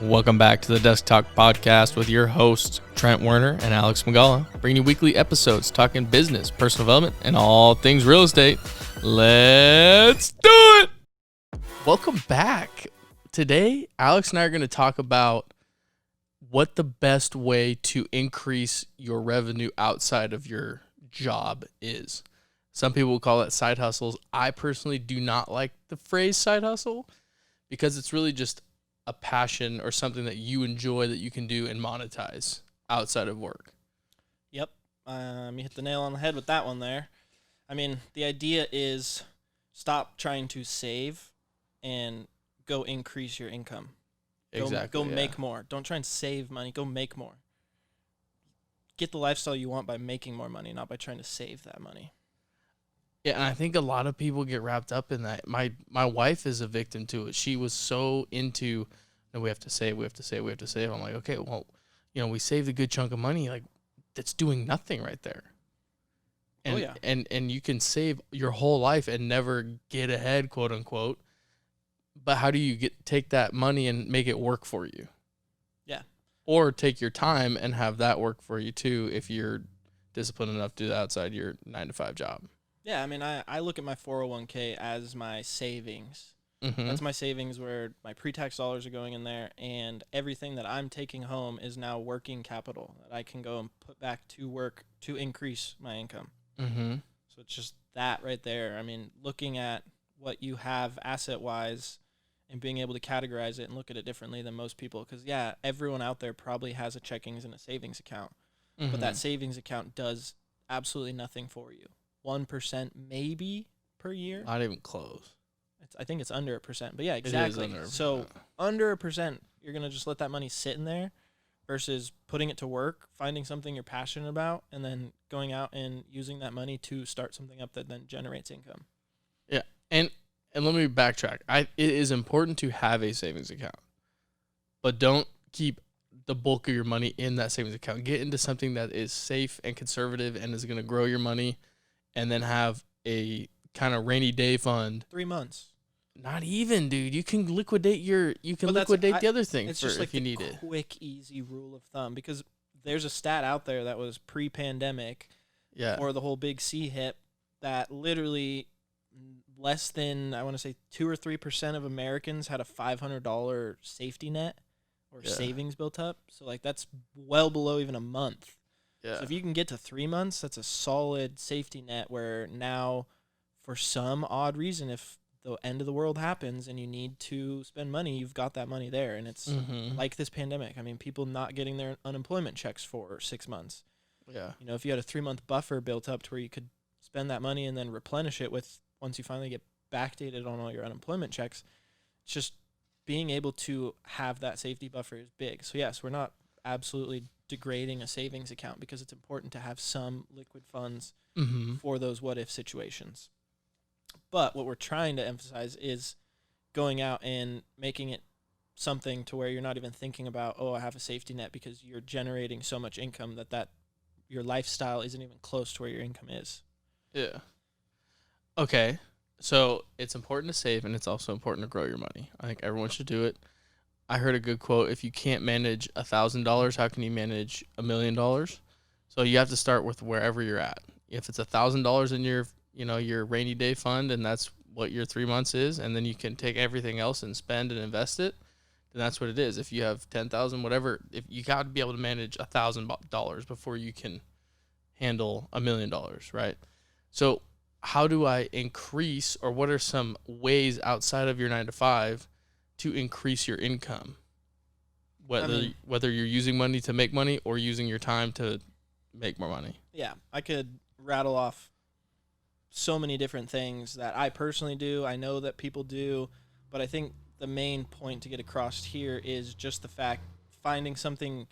Welcome back to the Desk Talk Podcast with your hosts, Trent Werner and Alex.SMagala, bringing you weekly episodes talking business, personal development, and all things real estate. Let's do it! Welcome back. Today, Alex and I are going to talk about what the best way to increase your revenue outside of your job is. Some people will call it side hustles. I personally do not like the phrase side hustle because it's really just a passion or something that you enjoy that you can do and monetize outside of work. Yep. You hit the nail on the head with that one there. I mean, the idea is stop trying to save and go increase your income. Go make more. Don't try and save money. Go make more. Get the lifestyle you want by making more money, not by trying to save that money. Yeah, and I think a lot of people get wrapped up in that. My wife is a victim to it. She was so into, no, we have to save. I'm like, okay, well, we saved a good chunk of money. Like, that's doing nothing right there. And, and you can save your whole life and never get ahead, quote unquote. But how do you take that money and make it work for you? Yeah. Or take your time and have that work for you too if you're disciplined enough to do that outside your 9-to-5 job. Yeah, I mean, I look at my 401k as my savings. Mm-hmm. That's my savings where my pre-tax dollars are going in there, and everything that I'm taking home is now working capital that I can go and put back to work to increase my income. Mm-hmm. So it's just that right there. I mean, looking at what you have asset-wise and being able to categorize it and look at it differently than most people. Because, yeah, everyone out there probably has a checkings and a savings account, Mm-hmm. but that savings account does absolutely nothing for you. 1% maybe per year. Not even close. I think it's under 1%, but yeah, exactly. It is under 1%. So under 1%, you're going to just let that money sit in there versus putting it to work, finding something you're passionate about, and then going out and using that money to start something up that then generates income. Yeah. And let me backtrack. It is important to have a savings account, but don't keep the bulk of your money in that savings account. Get into something that is safe and conservative and is going to grow your money, and then have a kind of rainy day fund. 3 months. Not even, dude. You can liquidate the other thing it's just like if you need it. Quick, easy rule of thumb, because there's a stat out there that was pre-pandemic or the whole big C hit that literally less than, I want to say 2 or 3% of Americans had a $500 safety net or savings built up. So like that's well below even a month. Yeah. So if you can get to 3 months, that's a solid safety net where now for some odd reason, if the end of the world happens and you need to spend money, you've got that money there. And it's like this pandemic. I mean, people not getting their unemployment checks for 6 months. Yeah. If you had a 3-month buffer built up to where you could spend that money and then replenish it with once you finally get backdated on all your unemployment checks, it's just being able to have that safety buffer is big. So yes, we're not absolutely degrading a savings account because it's important to have some liquid funds for those what-if situations. But what we're trying to emphasize is going out and making it something to where you're not even thinking about, oh, I have a safety net, because you're generating so much income that your lifestyle isn't even close to where your income is. Yeah. Okay. So it's important to save, and it's also important to grow your money. I think everyone should do it. I heard a good quote: if you can't manage $1,000, how can you manage $1 million? So you have to start with wherever you're at. If it's $1,000 in your rainy day fund, and that's what your 3 months is, and then you can take everything else and spend and invest it, then that's what it is. If you have 10,000, whatever, if you got to be able to manage $1,000 before you can handle $1 million, right? So how do I increase, or what are some ways outside of your 9-to-5 to increase your income? Whether you're using money to make money or using your time to make more money. Yeah, I could rattle off so many different things that I personally do. I know that people do, but I think the main point to get across here is just the fact finding something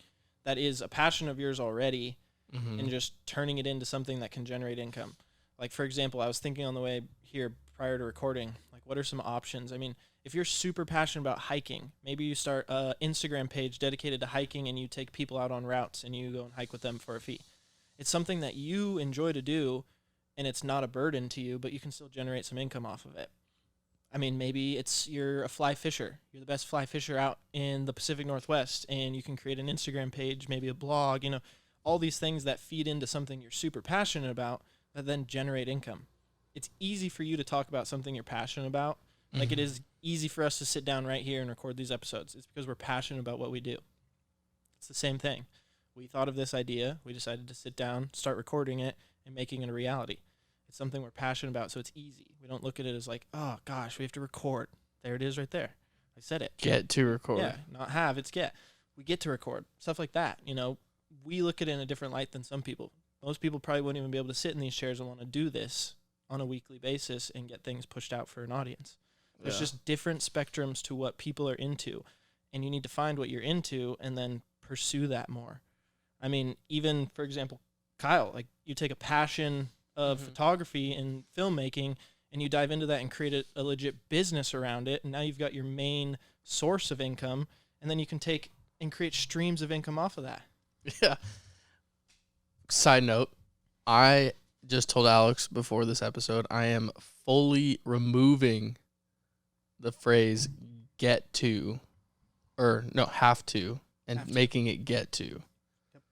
that is a passion of yours already and just turning it into something that can generate income. Like, for example, I was thinking on the way here prior to recording, like, what are some options? I mean, if you're super passionate about hiking, maybe you start an Instagram page dedicated to hiking and you take people out on routes and you go and hike with them for a fee. It's something that you enjoy to do, and it's not a burden to you, but you can still generate some income off of it. I mean, maybe you're a fly fisher. You're the best fly fisher out in the Pacific Northwest, and you can create an Instagram page, maybe a blog, all these things that feed into something you're super passionate about that then generate income. It's easy for you to talk about something you're passionate about. Like it is easy for us to sit down right here and record these episodes. It's because we're passionate about what we do. It's the same thing. We thought of this idea. We decided to sit down, start recording it, and making it a reality. It's something we're passionate about, so it's easy. We don't look at it as like, oh, gosh, we have to record. There it is right there. I said it. Get to record. Yeah, not have, it's get. We get to record. Stuff like that. We look at it in a different light than some people. Most people probably wouldn't even be able to sit in these chairs and want to do this on a weekly basis and get things pushed out for an audience. There's just different spectrums to what people are into, and you need to find what you're into and then pursue that more. I mean, even, for example, Kyle, like you take a passion of photography and filmmaking and you dive into that and create a legit business around it, and now you've got your main source of income, and then you can take and create streams of income off of that. Yeah. Side note, I just told Alex before this episode, I am fully removing the phrase get to, or no, have to, and making it get to. Yep.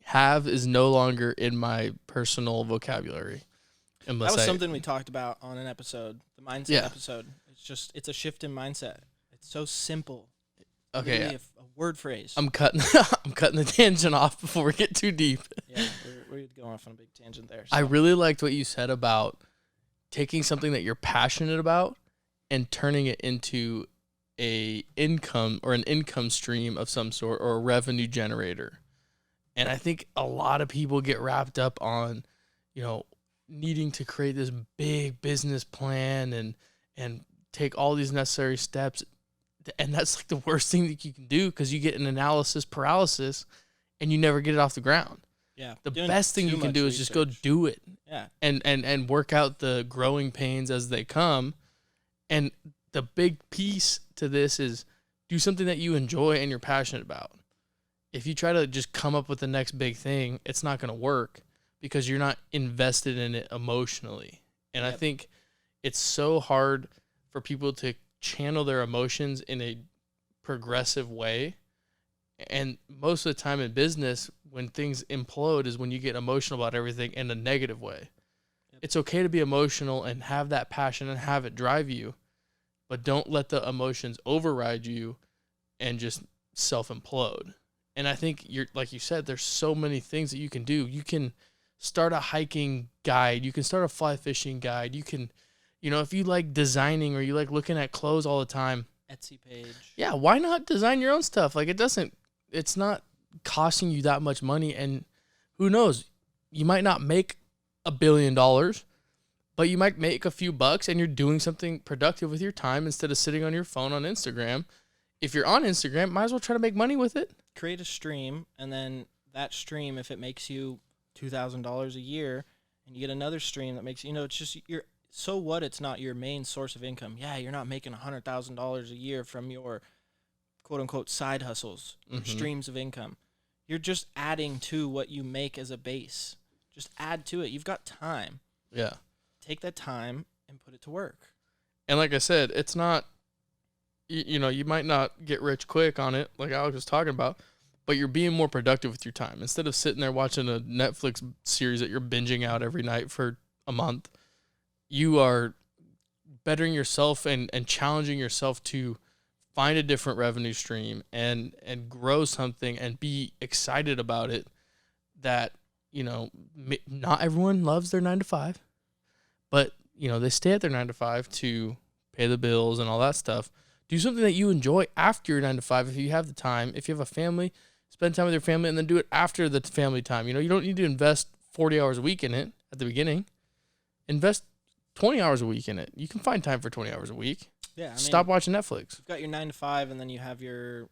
Have is no longer in my personal vocabulary. That was something we talked about on an episode, the mindset episode. It's a shift in mindset. It's so simple. Okay. Literally a word phrase. I'm cutting the tangent off before we get too deep. Yeah, we're going off on a big tangent there. So. I really liked what you said about taking something that you're passionate about and turning it into an income stream of some sort, or a revenue generator. And I think a lot of people get wrapped up on, needing to create this big business plan and take all these necessary steps. And that's like the worst thing that you can do, because you get an analysis paralysis and you never get it off the ground. Yeah. The best thing you can do is just go do it. Yeah. And work out the growing pains as they come. And the big piece to this is do something that you enjoy and you're passionate about. If you try to just come up with the next big thing, it's not going to work because you're not invested in it emotionally. And I think it's so hard for people to channel their emotions in a progressive way. And most of the time in business, when things implode is when you get emotional about everything in a negative way. It's okay to be emotional and have that passion and have it drive you, but don't let the emotions override you and just self-implode. And I think like you said, there's so many things that you can do. You can start a hiking guide. You can start a fly fishing guide. You can, if you like designing or you like looking at clothes all the time. Etsy page. Yeah, why not design your own stuff? Like it's not costing you that much money. And who knows, you might not make $1 billion, but you might make a few bucks and you're doing something productive with your time instead of sitting on your phone on Instagram. If you're on Instagram, might as well try to make money with it. Create a stream, and then that stream, if it makes you $2,000 a year, and you get another stream that makes it's just so what? It's not your main source of income. Yeah, you're not making $100,000 a year from your quote unquote side hustles, streams of income. You're just adding to what you make as a base. Just add to it. You've got time. Yeah. Take that time and put it to work. And like I said, it's not, you might not get rich quick on it, like Alex was talking about, but you're being more productive with your time. Instead of sitting there watching a Netflix series that you're binging out every night for a month, you are bettering yourself and challenging yourself to find a different revenue stream and grow something and be excited about it. That, not everyone loves their 9-to-5, but, they stay at their 9-to-5 to pay the bills and all that stuff. Do something that you enjoy after your 9-to-5 if you have the time. If you have a family, spend time with your family and then do it after the family time. You don't need to invest 40 hours a week in it at the beginning. Invest 20 hours a week in it. You can find time for 20 hours a week. Yeah. Stop watching Netflix. You've got your 9-to-5, and then you have your,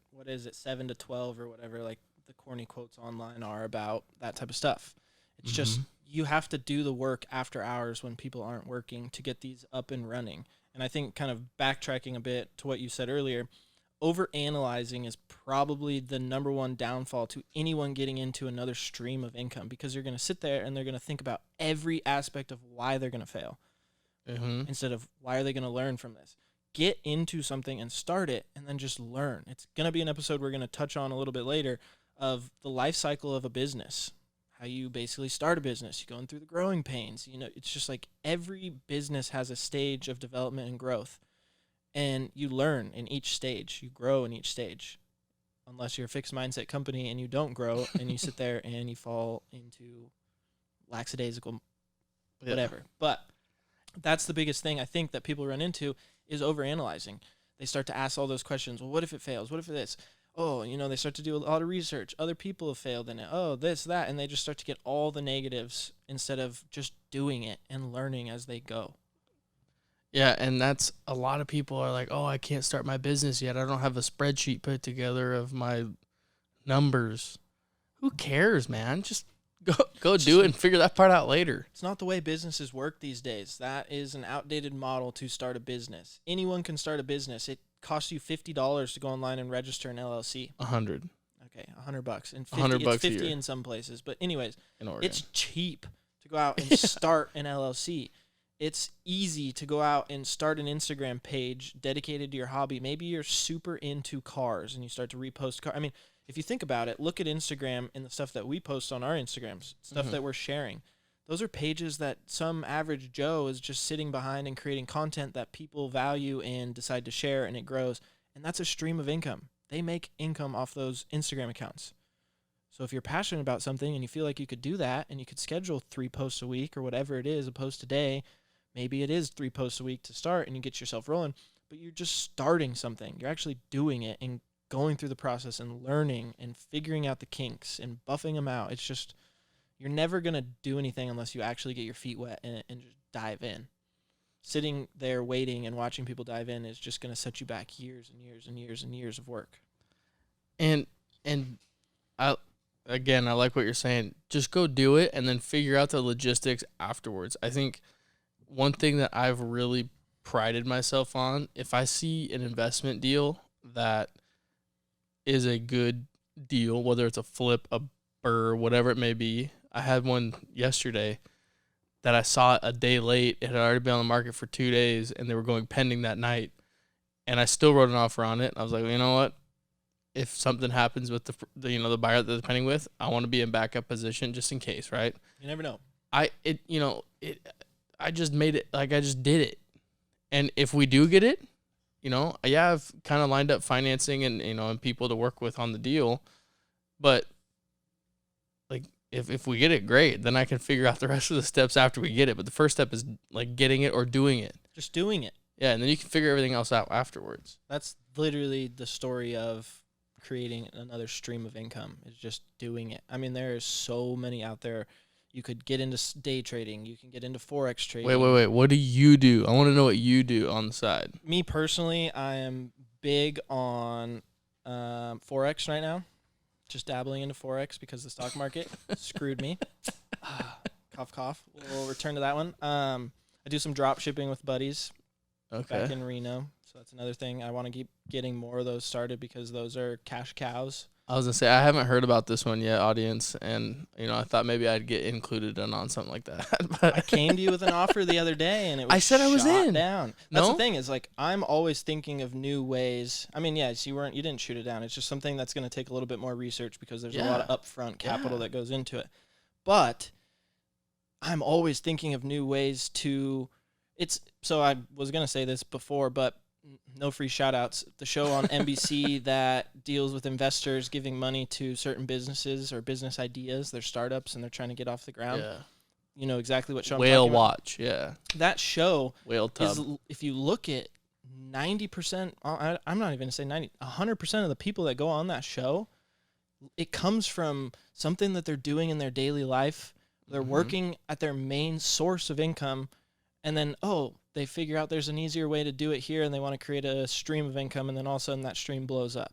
7 to 12 or whatever, like the corny quotes online are about that type of stuff. It's just, you have to do the work after hours when people aren't working to get these up and running. And I think, kind of backtracking a bit to what you said earlier, overanalyzing is probably the number one downfall to anyone getting into another stream of income, because you're going to sit there and they're going to think about every aspect of why they're going to fail. Mm-hmm. instead of why are they going to learn from this? Get into something and start it and then just learn. It's going to be an episode we're going to touch on a little bit later of the life cycle of a business, how you basically start a business, you're going through the growing pains. You know, it's just like every business has a stage of development and growth, and you learn in each stage, you grow in each stage. Unless you're a fixed mindset company and you don't grow and you sit there and you fall into lackadaisical whatever. But that's the biggest thing I think that people run into is overanalyzing. They start to ask all those questions. Well, what if it fails? What if this? Oh, you know, they start to do a lot of research. Other people have failed in it. Oh, this, that. And they just start to get all the negatives instead of just doing it and learning as they go. Yeah, and that's a lot of people are like, oh, I can't start my business yet. I don't have a spreadsheet put together of my numbers. Who cares, man? Just go do it and figure that part out later. It's not the way businesses work these days. That is an outdated model to start a business. Anyone can start a business. It costs you $50 to go online and register an LLC. 100. Okay, $100 and 50, $100 it's 50 a year. In some places. But anyways, in Oregon. It's cheap to go out and start an LLC. It's easy to go out and start an Instagram page dedicated to your hobby. Maybe you're super into cars and you start to repost cars. I mean, if you think about it, look at Instagram and the stuff that we post on our Instagrams, stuff that we're sharing. Those are pages that some average Joe is just sitting behind and creating content that people value and decide to share, and it grows. And that's a stream of income. They make income off those Instagram accounts. So if you're passionate about something and you feel like you could do that and you could schedule 3 posts a week or whatever it is, a post a day, maybe it is 3 posts a week to start and you get yourself rolling, but you're just starting something. You're actually doing it and going through the process and learning and figuring out the kinks and buffing them out. It's just, you're never going to do anything unless you actually get your feet wet and just dive in. Sitting there waiting and watching people dive in is just going to set you back years and years and years and years of work. And I like what you're saying. Just go do it and then figure out the logistics afterwards. I think one thing that I've really prided myself on, if I see an investment deal that is a good deal, whether it's a flip, a burr, whatever it may be. I had one yesterday that I saw a day late. It had already been on the market for 2 days, and they were going pending that night. And I still wrote an offer on it. I was like, well, you know what? If something happens with the buyer that they're pending with, I want to be in backup position just in case, right? You never know. I just made it, like I just did it. And if we do get it, I've kind of lined up financing and people to work with on the deal. But like if we get it, great. Then I can figure out the rest of the steps after we get it. But the first step is like getting it or doing it. Just doing it. Yeah, and then you can figure everything else out afterwards. That's literally the story of creating another stream of income, is just doing it. I mean, there are so many out there. You could get into day trading. You can get into Forex trading. Wait. What do you do? I want to know what you do on the side. Me personally, I am big on Forex right now. Just dabbling into Forex because the stock market screwed me. Cough, cough. We'll return to that one. I do some drop shipping with buddies back in Reno. So that's another thing. I want to keep getting more of those started because those are cash cows. I was going to say, I haven't heard about this one yet, audience, and, I thought maybe I'd get included in on something like that. But I came to you with an offer the other day, and it was I said I was in. Down. That's the thing, is like, I'm always thinking of new ways. I mean, yes, you didn't shoot it down. It's just something that's going to take a little bit more research because there's a lot of upfront capital that goes into it. But I'm always thinking of new ways to, so I was going to say this before, but no free shout-outs. The show on NBC that deals with investors giving money to certain businesses or business ideas. They're startups, and they're trying to get off the ground. Yeah. You know exactly what show I'm Whale talking about. Watch, yeah. That show Whale Tub. is, if you look at 90%, I'm not even going to say 90, 100% of the people that go on that show, it comes from something that they're doing in their daily life. They're working at their main source of income, and then, they figure out there's an easier way to do it here, and they want to create a stream of income, and then all of a sudden that stream blows up.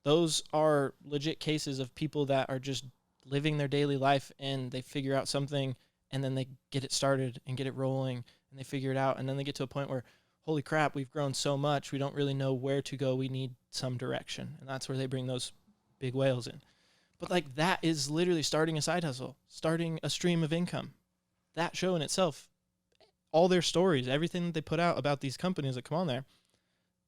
Those are legit cases of people that are just living their daily life, and they figure out something, and then they get it started and get it rolling, and they figure it out, and then they get to a point where, holy crap, we've grown so much, we don't really know where to go, we need some direction. And that's where they bring those big whales in. But like, that is literally starting a side hustle, starting a stream of income. That show in itself, all their stories, everything that they put out about these companies that come on there,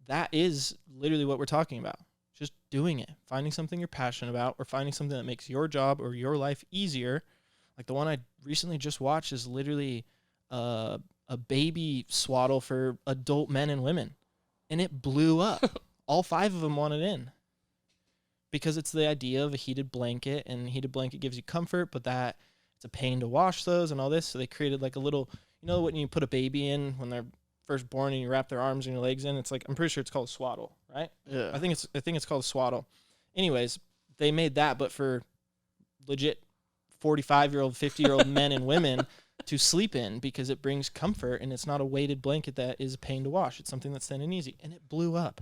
that is literally what we're talking about. Just doing it, finding something you're passionate about, or finding something that makes your job or your life easier. Like the one I recently just watched is literally a baby swaddle for adult men and women, and it blew up. All 5 of them wanted in because it's the idea of a heated blanket, and heated blanket gives you comfort, but that it's a pain to wash those and all this. So they created like a little, when you put a baby in when they're first born and you wrap their arms and your legs in, it's like, I'm pretty sure it's called a swaddle, right? Yeah. I think it's called a swaddle. Anyways, they made that, but for legit 45-year-old, 50-year-old men and women to sleep in, because it brings comfort, and it's not a weighted blanket that is a pain to wash. It's something that's thin and easy, and it blew up.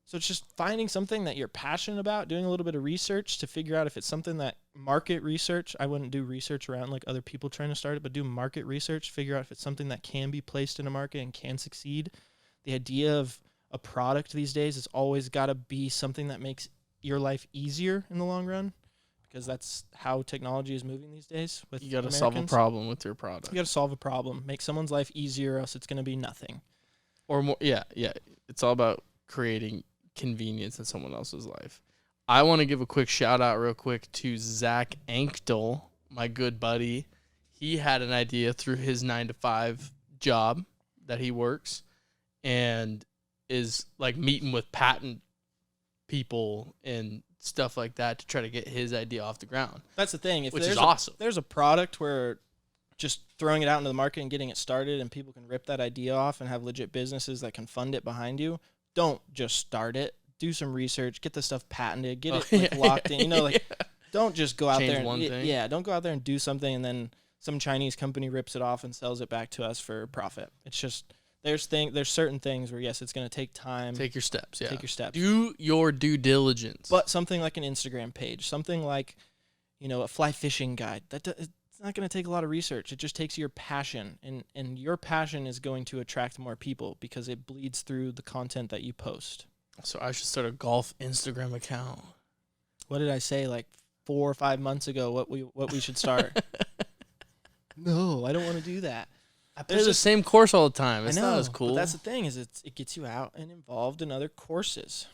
So it's just finding something that you're passionate about, doing a little bit of research to figure out if it's something that market research. I wouldn't do research around like other people trying to start it, but do market research, figure out if it's something that can be placed in a market and can succeed. The idea of a product these days has always got to be something that makes your life easier in the long run, because that's how technology is moving these days. With You got to solve a problem with your product. You got to solve a problem, make someone's life easier, or else it's going to be nothing. Or more, yeah. It's all about creating convenience in someone else's life. I want to give a quick shout out real quick to Zach Anktel, my good buddy. He had an idea through his 9-to-5 job that he works, and is like meeting with patent people and stuff like that to try to get his idea off the ground. That's the thing. Which is awesome. There's a product where just throwing it out into the market and getting it started, and people can rip that idea off and have legit businesses that can fund it behind you. Don't just start it. Do some research. Get the stuff patented. Get it locked in. Don't just go out Change there and one thing. Yeah, don't go out there and do something and then some Chinese company rips it off and sells it back to us for profit. It's just there's certain things where yes, it's going to take time. Take your steps. Yeah. Take your steps. Do your due diligence. But something like an Instagram page, something like a fly fishing guide, it's not going to take a lot of research. It just takes your passion, and your passion is going to attract more people because it bleeds through the content that you post. So I should start a golf Instagram account. What did I say like 4 or 5 months ago? What we should start? No, I don't want to do that. I play the same course all the time. It's I know, not as cool. But that's the thing, is it gets you out and involved in other courses.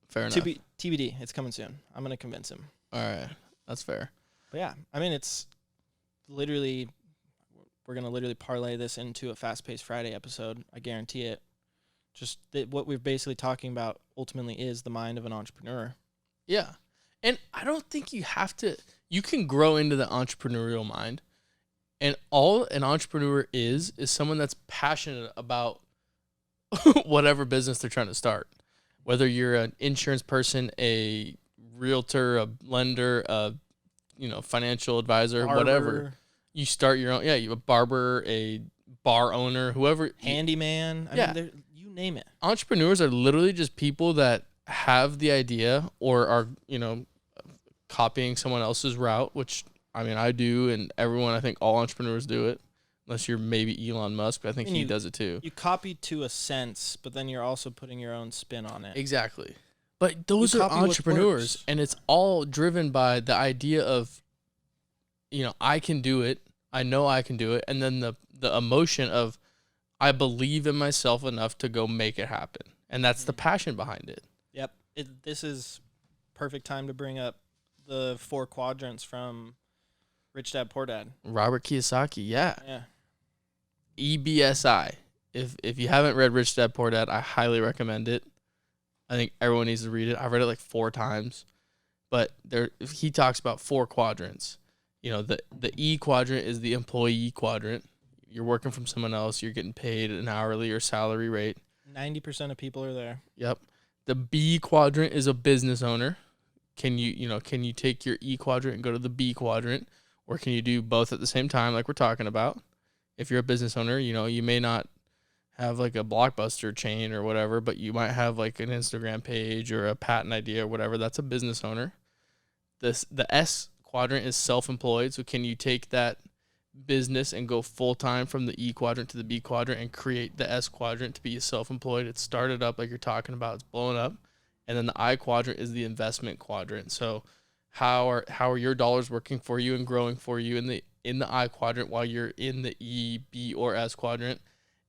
Fair enough. TBD, it's coming soon. I'm gonna convince him. All right, that's fair. But yeah, I mean, it's literally, we're gonna literally parlay this into a Fast-Paced Friday episode. I guarantee it. Just that what we're basically talking about ultimately is the mind of an entrepreneur. Yeah, and I don't think you have to. You can grow into the entrepreneurial mind. And all an entrepreneur is someone that's passionate about whatever business they're trying to start. Whether you're an insurance person, a realtor, a lender, a financial advisor, Barber, whatever. You start your own. Yeah, you a barber, a bar owner, whoever. Handyman. I mean, you name it. Entrepreneurs are literally just people that have the idea or are copying someone else's route, which. I mean, I do, and everyone, I think all entrepreneurs do it, unless you're maybe Elon Musk, but I think he does it too. You copy to a sense, but then you're also putting your own spin on it. Exactly. But those are entrepreneurs, and it's all driven by the idea of, I can do it, I know I can do it, and then the emotion of, I believe in myself enough to go make it happen. And that's the passion behind it. Yep. This is perfect time to bring up the 4 quadrants from Rich Dad Poor Dad. Robert Kiyosaki, yeah. Yeah. EBSI. If you haven't read Rich Dad Poor Dad, I highly recommend it. I think everyone needs to read it. I've read it like 4 times. But he talks about 4 quadrants. The E quadrant is the employee quadrant. You're working from someone else. You're getting paid an hourly or salary rate. 90% of people are there. Yep. The B quadrant is a business owner. Can you take your E quadrant and go to the B quadrant? Or can you do both at the same time like we're talking about? If you're a business owner, you may not have like a Blockbuster chain or whatever, but you might have like an Instagram page or a patent idea or whatever. That's a business owner. The S quadrant is self-employed. So can you take that business and go full-time from the E quadrant to the B quadrant and create the S quadrant to be self-employed? It's started up like you're talking about. It's blowing up. And then the I quadrant is the investment quadrant. So how are your dollars working for you and growing for you in the I quadrant while you're in the E, B, or S quadrant?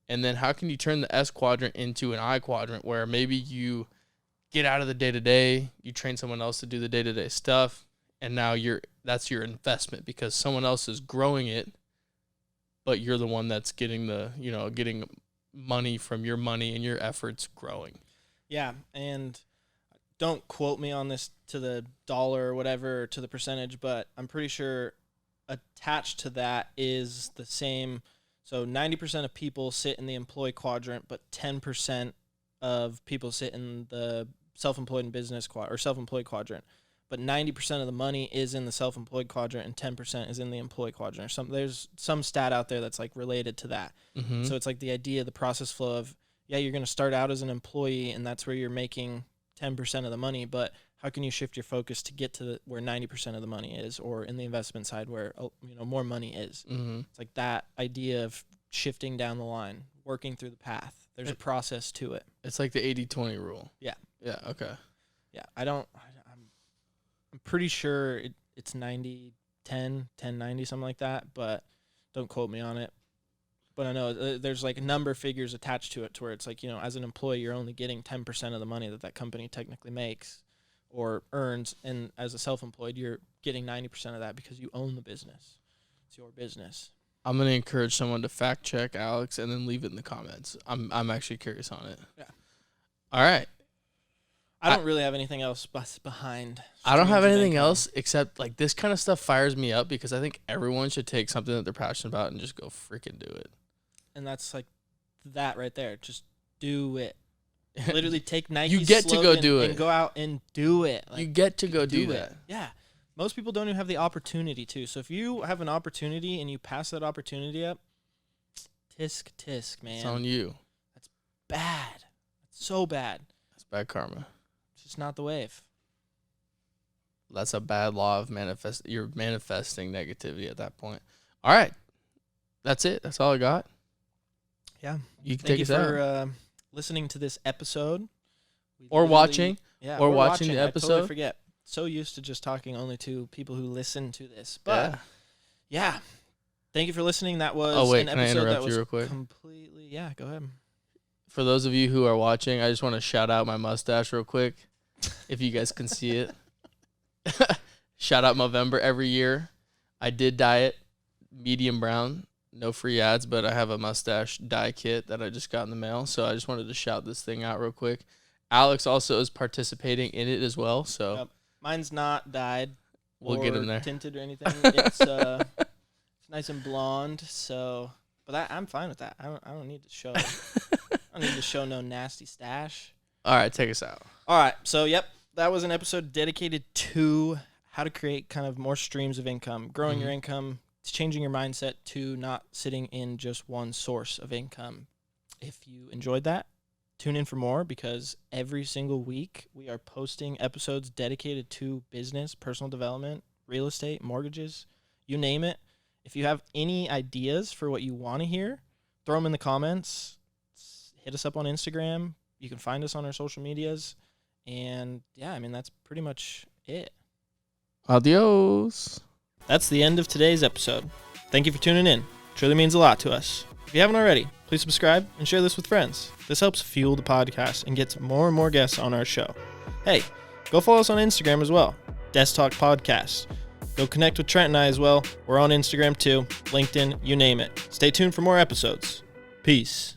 And then how can you turn the S quadrant into an I quadrant where maybe you get out of the day-to-day, you train someone else to do the day-to-day stuff, and now that's your investment because someone else is growing it, but you're the one that's getting getting money from your money and your efforts growing. Yeah, and don't quote me on this to the dollar or whatever, or to the percentage, but I'm pretty sure attached to that is the same. So 90% of people sit in the employee quadrant, but 10% of people sit in the self-employed and business or self-employed quadrant. But 90% of the money is in the self-employed quadrant and 10% is in the employee quadrant. There's some stat out there that's like related to that. Mm-hmm. So it's like the idea, the process flow of, yeah, you're going to start out as an employee and that's where you're making 10% of the money, but how can you shift your focus to get to where 90% of the money is, or in the investment side where more money is? Mm-hmm. It's like that idea of shifting down the line, working through the path. There's a process to it. It's like the 80-20 rule. Yeah. Yeah. Okay. Yeah. I'm pretty sure it's 90-10, 10-90, something like that, but don't quote me on it. But I know there's like number figures attached to it to where it's like, as an employee, you're only getting 10% of the money that company technically makes or earns. And as a self-employed, you're getting 90% of that because you own the business. It's your business. I'm going to encourage someone to fact check Alex and then leave it in the comments. I'm actually curious on it. Yeah. All right. I don't really have anything else behind. I don't have anything else except like this kind of stuff fires me up because I think everyone should take something that they're passionate about and just go freaking do it. And that's like that right there. Just do it. Literally take Nike. You get to go do it and go out and do it. You get to go do that. Yeah. Most people don't even have the opportunity to. So if you have an opportunity and you pass that opportunity up, tisk, man. It's on you. That's bad. That's so bad. That's bad karma. It's just not the wave. That's a bad law of manifest. You're manifesting negativity at that point. All right. That's it. That's all I got. Yeah. You can take us out. Thank you for listening to this episode. Or watching. Yeah. Or watching the I episode. totally forget. So used to just talking only to people who listen to this. But yeah. Thank you for listening. That was an can I episode interrupt that was you real quick? completely. Yeah, go ahead. For those of you who are watching, I just want to shout out my mustache real quick. If you guys can see it. Shout out Movember every year. I did dye it medium brown. No free ads, but I have a mustache dye kit that I just got in the mail. So I just wanted to shout this thing out real quick. Alex also is participating in it as well. So Yep. Mine's not dyed. We'll get in there. Tinted or anything. It's nice and blonde. So, but I'm fine with that. I don't need to show. I don't need to show no nasty stash. All right, take us out. All right. So, yep, that was an episode dedicated to how to create kind of more streams of income, growing your income, changing your mindset to not sitting in just one source of income. If you enjoyed that, tune in for more because every single week we are posting episodes dedicated to business, personal development, real estate, mortgages, you name it. If you have any ideas for what you want to hear, throw them in the comments. Hit us up on Instagram. You can find us on our social medias. And yeah, I mean, that's pretty much it. Adios. That's the end of today's episode. Thank you for tuning in. It truly means a lot to us. If you haven't already, please subscribe and share this with friends. This helps fuel the podcast and gets more and more guests on our show. Hey, go follow us on Instagram as well. Desk Talk Podcast. Go connect with Trent and I as well. We're on Instagram too, LinkedIn, you name it. Stay tuned for more episodes. Peace.